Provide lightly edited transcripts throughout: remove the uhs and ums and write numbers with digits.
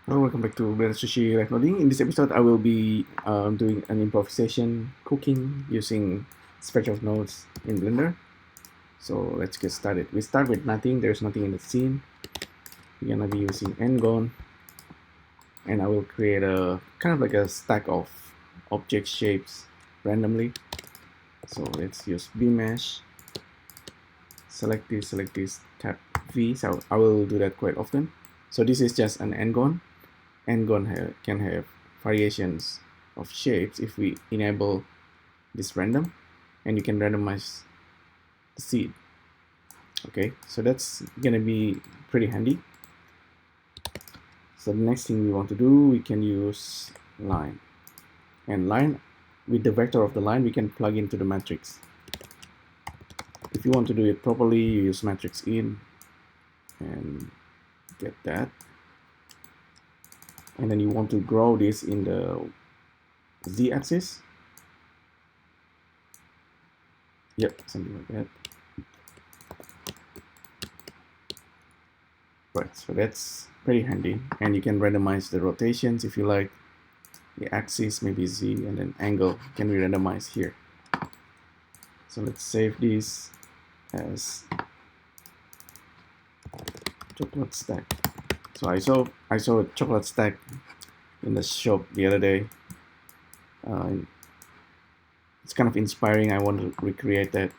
Hello, welcome back to Blender Sushi Live Coding. In this episode, I will be doing an improvisation cooking using SketchUp nodes in Blender. So let's get started. We start with nothing. There's nothing in the scene. We're gonna be using Ngon, and I will create a kind of like a stack of object shapes randomly. So let's use Bmesh. Select this, tap V. So I will do that quite often. So this is just an Ngon. Ngon can have variations of shapes if we enable this random, and you can randomize the seed. Okay, so that's gonna be pretty handy. So the next thing we want to do, we can use line, and line with the vector of the line we can plug into the matrix. If you want to do it properly, you use matrix in and get that, and then you want to grow this in the z-axis. Yep, something like that. Right, so that's pretty handy, and you can randomize the rotations if you like. The axis, maybe Z, and then angle can be randomized here. So let's save this as chocolate stack. So I saw a chocolate stack in the shop the other day. It's kind of inspiring. I want to recreate that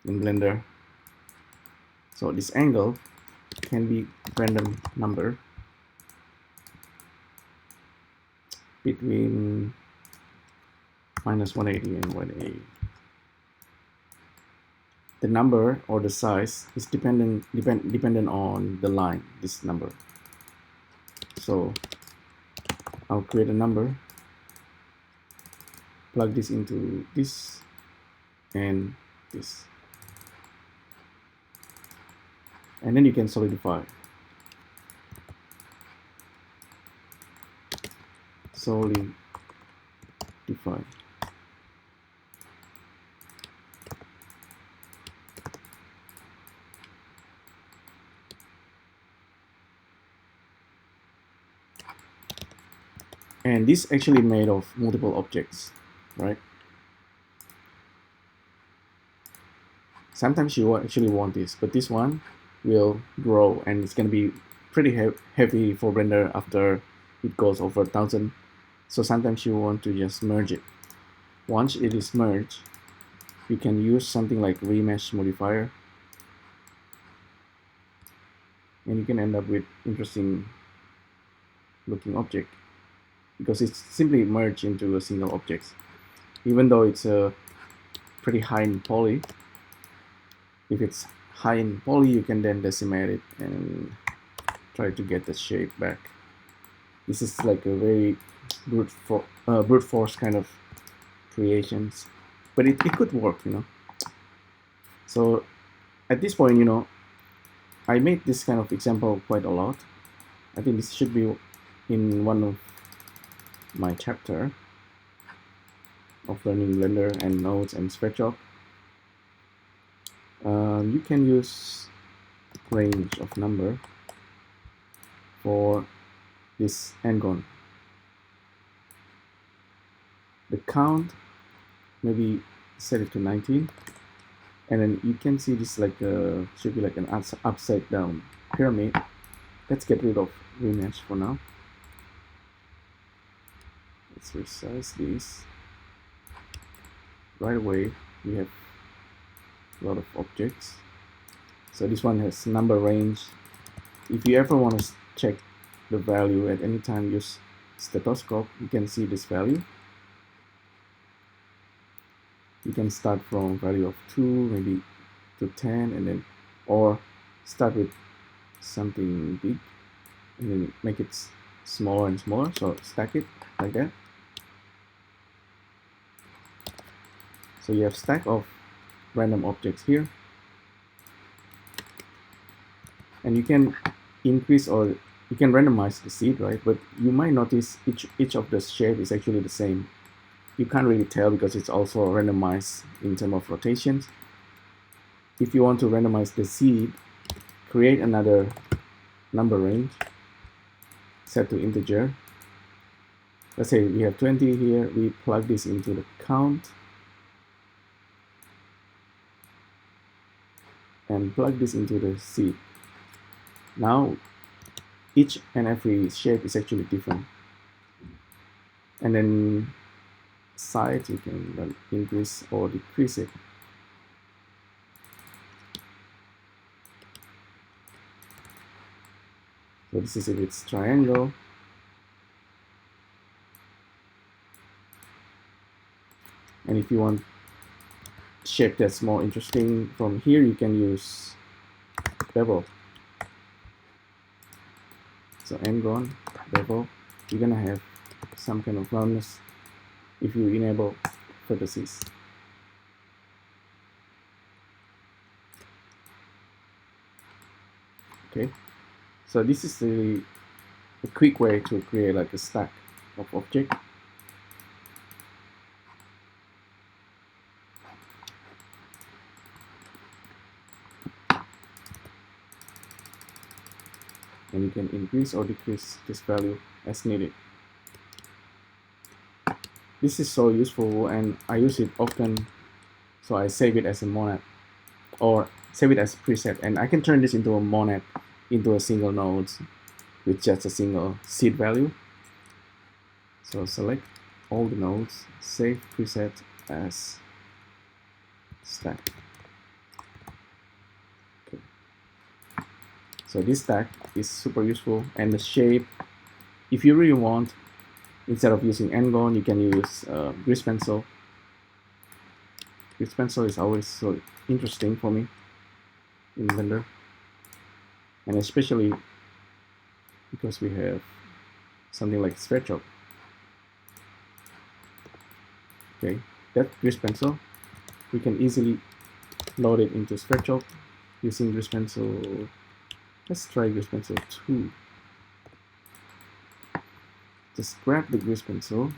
in Blender. So this angle can be random number between -180 and 180. The number or the size is dependent on the line, this number. So I'll create a number, plug this into this and this, and then you can solidify. And this actually made of multiple objects, right? Sometimes you actually want this, but this one will grow, and it's gonna be pretty heavy for Blender after it goes over 1,000. So sometimes you want to just merge it. Once it is merged, you can use something like remesh modifier, and you can end up with interesting looking object because it's simply merged into a single object. Even though it's a pretty high in poly, if it's high in poly, you can then decimate it and try to get the shape back. This is like a very brute force kind of creations, but it could work, you know. So at this point, you know, I made this kind of example quite a lot. I think this should be in one of my chapter of learning Blender and nodes and SketchUp. You can use range of number for this Ngon. The count, maybe set it to 19, and then you can see this like should be like an upside down pyramid. Let's get rid of remesh for now. Let's resize this. Right away we have a lot of objects. So this one has number range. If you ever want to check the value at any time, use stethoscope. You can see this value. You can start from value of 2, maybe to 10, and then or start with something big and then make it smaller and smaller. So stack it like that. So you have stack of random objects here, and you can increase or you can randomize the seed, right? But you might notice each of the shape is actually the same. You can't really tell because it's also randomized in terms of rotations. If you want to randomize the seed, create another number range, set to integer. Let's say we have 20 here, we plug this into the count and plug this into the seed. Now each and every shape is actually different. And then size, you can increase or decrease it. So this is if it's triangle. And if you want shape that's more interesting from here, you can use bevel. So n-gon, bevel, you're gonna have some kind of roundness if you enable vertices. Okay, so this is a quick way to create like a stack of object. And you can increase or decrease this value as needed. This is so useful and I use it often, so I save it as a monad or save it as a preset, and I can turn this into a monad into a single node with just a single seed value. So select all the nodes, save preset as stack. Okay. So this stack is super useful, and the shape, if you really want, instead of using n-gon, you can use grease pencil. Grease pencil is always so interesting for me in Blender, and especially because we have something like SvechOpt. Okay, that grease pencil, we can easily load it into SvechOpt using grease pencil. Let's try grease pencil 2. Just grab the grease pencil,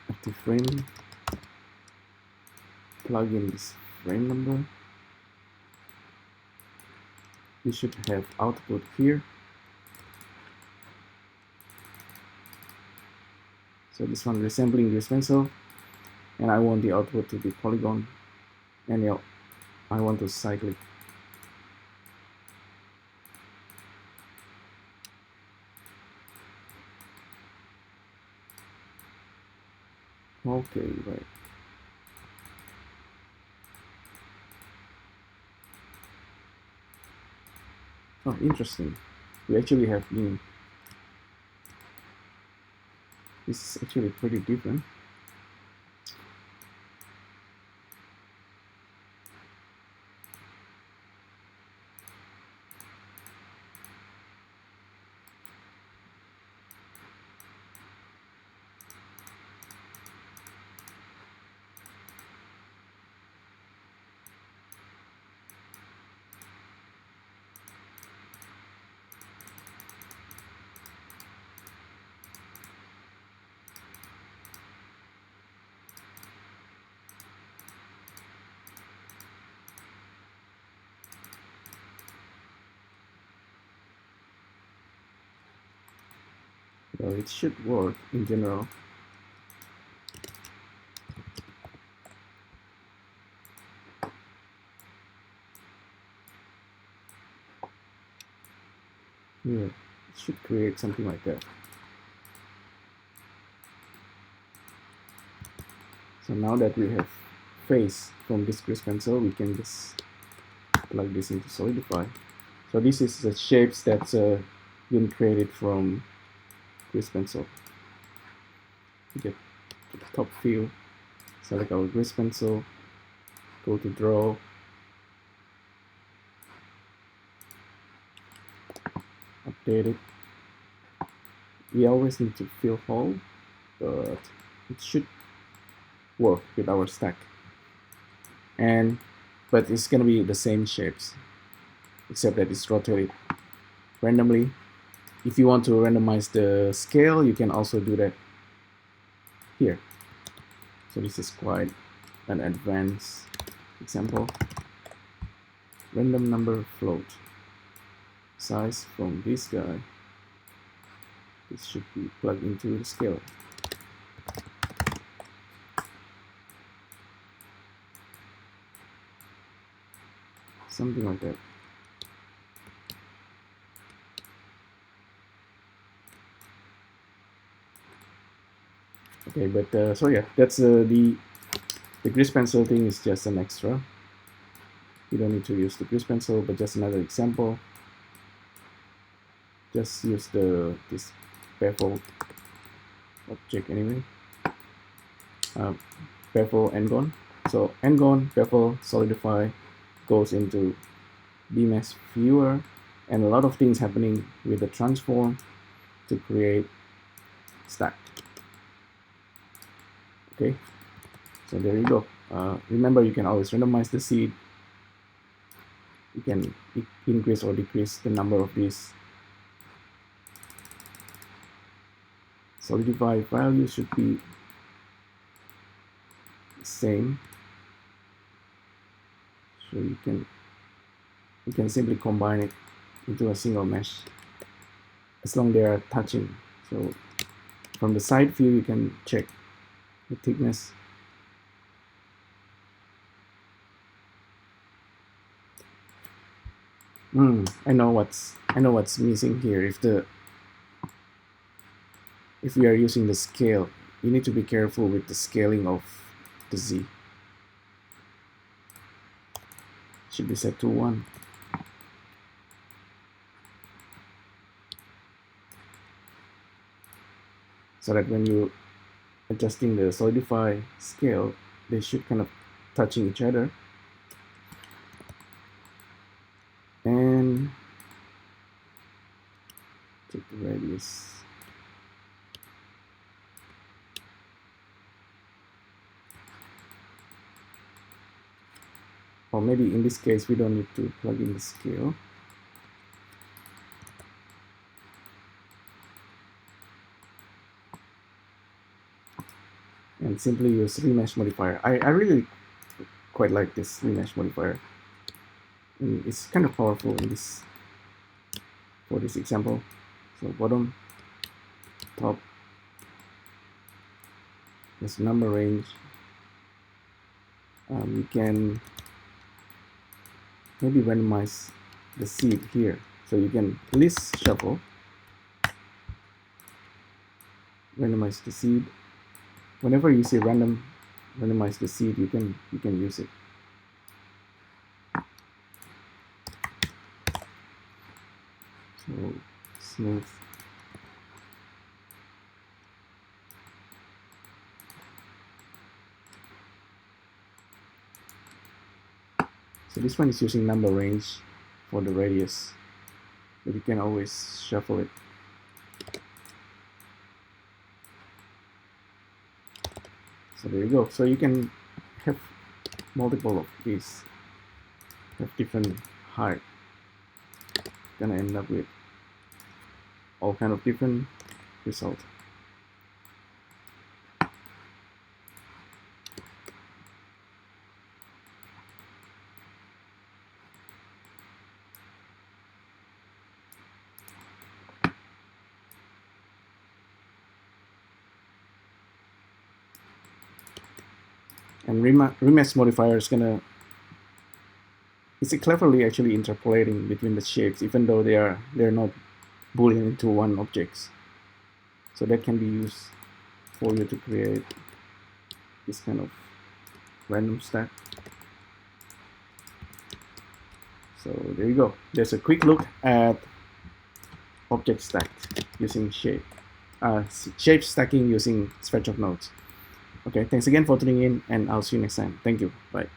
active frame, plug in this frame number. We should have output here. So this one resembling grease pencil, and I want the output to be polygon, and I want to cyclic. Okay, right. Oh, interesting. We actually have in. This is actually pretty different. So it should work in general. Yeah, it should create something like that. So now that we have face from this grease pencil, we can just plug this into Solidify. So this is the shapes that's been created from grease pencil. We get to the top view, select our grease pencil, go to draw, update it. We always need to fill hole, but it should work with our stack. But it's gonna be the same shapes, except that it's rotated randomly. If you want to randomize the scale, you can also do that here. So this is quite an advanced example. Random number float. Size from this guy This should be plugged into the scale. Something like that. Okay, but so yeah, that's the grease pencil thing is just an extra. You don't need to use the grease pencil, but just another example. Just use this bevel object anyway. Bevel n-gon. So n-gon, bevel, solidify goes into BMesh viewer, and a lot of things happening with the transform to create stack. Okay, so there you go. Remember, you can always randomize the seed. You can increase or decrease the number of these. Solidify value should be the same. So you can simply combine it into a single mesh as long as they are touching. So from the side view, you can check the thickness. I know what's missing here. If we are using the scale, you need to be careful with the scaling of the Z. Should be set to 1. So that when you adjusting the solidify scale, they should kind of touching each other. And take the radius. Or maybe in this case, we don't need to plug in the scale. And simply use remesh modifier. I really quite like this remesh modifier. And it's kind of powerful in this for this example. So bottom, top, this number range. You can maybe randomize the seed here. So you can list shuffle, randomize the seed. Whenever you see randomize the seed, you can use it. So smooth. So this one is using number range for the radius, but you can always shuffle it. So there you go. So you can have multiple of these, have different height. Gonna end up with all kind of different result. And remesh modifier is it's cleverly actually interpolating between the shapes, even though they're not boolean into one objects. So that can be used for you to create this kind of random stack. So there you go. There's a quick look at object stack using shape stacking using Spreadshirt nodes. Okay, thanks again for tuning in, and I'll see you next time. Thank you. Bye.